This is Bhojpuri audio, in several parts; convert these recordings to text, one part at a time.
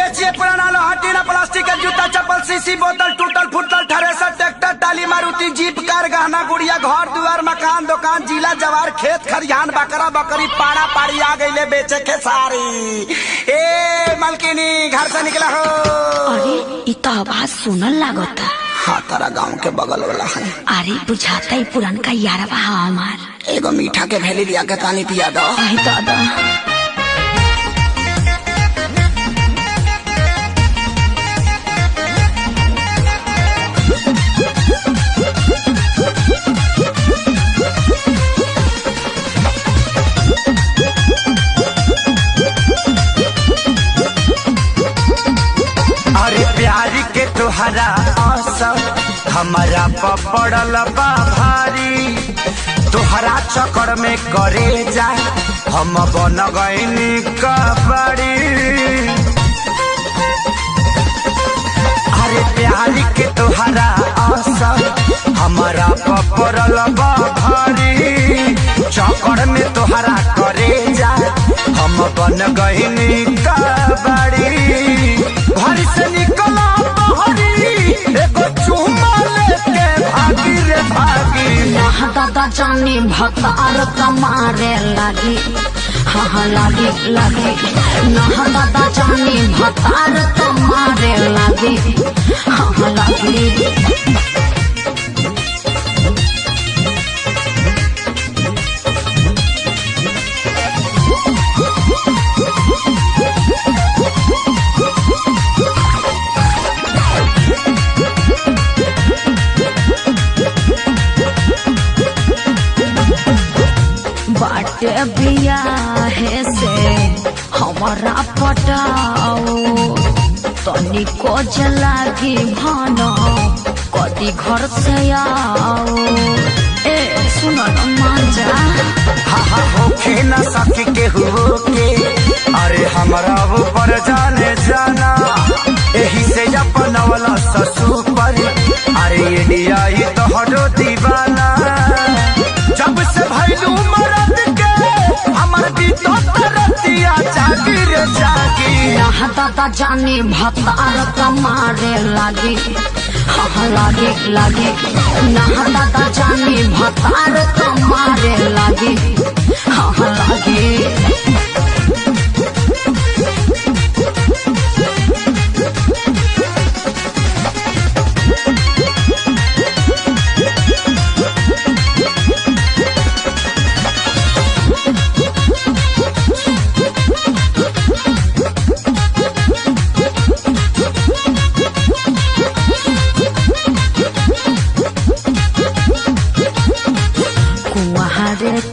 बेचिए पुराना लोहा टीना प्लास्टिक का जूता चप्पल सीसी बोतल टूटल फुटल थ्रेसर ट्रैक्टर टाली मारुति जीप कार गहना गुड़िया घर दुआर मकान दुकान जिला जवार खेत खरियान बकरा बकरी पाड़ा पाड़ी आ गई बेचे के सारी। ए मलकिनी घर से निकला हो। अरे इ तो आवाज सुनल लागता। हाँ तारा गाँव के बगल वाला है। अरे बुझाता ही पुरनका यारवा हमार। एगो मीठा के भेली लिया के पानी पिया दो। दादा अरे प्यारी के तुहरा असर हमारा पड़ल बा भारी, तुहरा चक्कर में करे जा हम बन गईनी कबड़ी। अरे प्यारी के तुहरा असर हमारा पड़ल बा भारी, चक्कर में तुहरा करे जा हम बन गईनी कबड़ी। घर से निकला बहरी एगो चुम्मा लेके भागी रे भागी। दादा जानी भतार कमारे लगी। हाँ लगी लगी दादा जानी भतार कमारे लगी। हाँ लगी बाटे बियाहे से हमारा पटाओ तनी को जलागी भानो कदी घर से आओ। ए सुनो न मांजा हाँ होके न सके के होके। अरे हमारा ऊपर जाने जाना यही से अपन वाला ससुर पर। अरे इंडिया ही तो हटो दीवाना जब से भैलू मरद के हमार भी तो तरतिया जागी रे जागी। दादा जानी भतार कमारे लगी। हाँ लगी लगी दादा जानी भतार कमारे लगी। हाँ लगी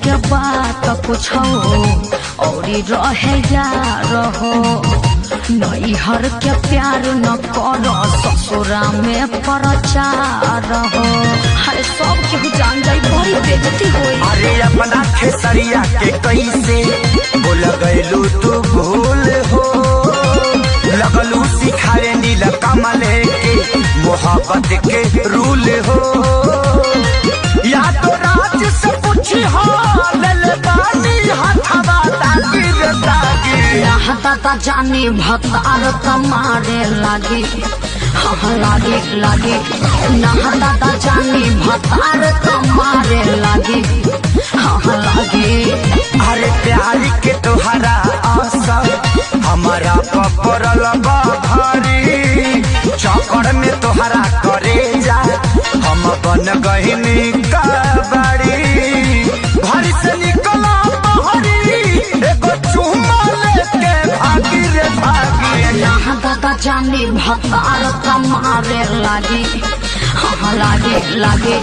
के बात पूछो और रहे यार हो। नैहर के प्यार न करो ससुरा में प्रचार हो। अरे सब केहू जान जाई बड़ी बेइज्जती होई। अरे अपना खेसरिया के कैसे बोल गईलू तू भूल हो। लगलू सिखाए नील कमल के मोहब्बत के रूल हो। या तो राज से पूछी हो दादा जानी भतार कमारे लगी। हाँ लगी लगी दादा जानी भतार कमारे लगी। हाँ लगी अरे प्यारी के तुहरा असर हमारा पड़ल बा भारी, चक्कर में तुहरा करे जा हम बन गईनी कबड़ी। घर से निकला बहरी एगो चुम्मा लेके भागी रे भागी। दादा जानी भतार कमारे लगी। हाँ लगी लगी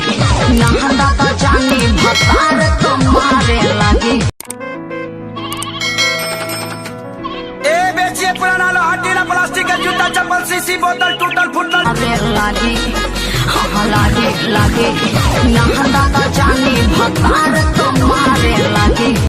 दादा जानी भतार कमारे लगी। ए बेचिए पुराना लोहा टीना प्लास्टिक का जूता चप्पल सीसी बोतल टूटल फुटल लगी। हाँ लगी लगी दादा जानी भतार कमारे लगी।